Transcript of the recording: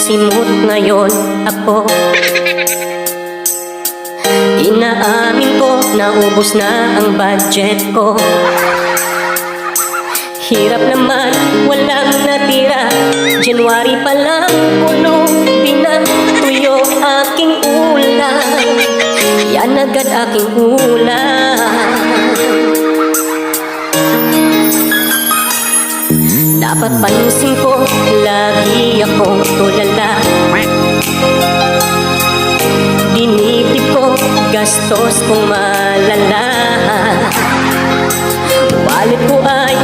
simot ngayon ako. Inaamin ko, naubos na ang budget ko. Hirap naman, walang natira. January pa lang, puno, pinatuyo aking ulam. Yan agad aking ulam. Dapat pansin ko, lagi akong tulala. Dinitip ko, gastos kong malala. Wallet ko ay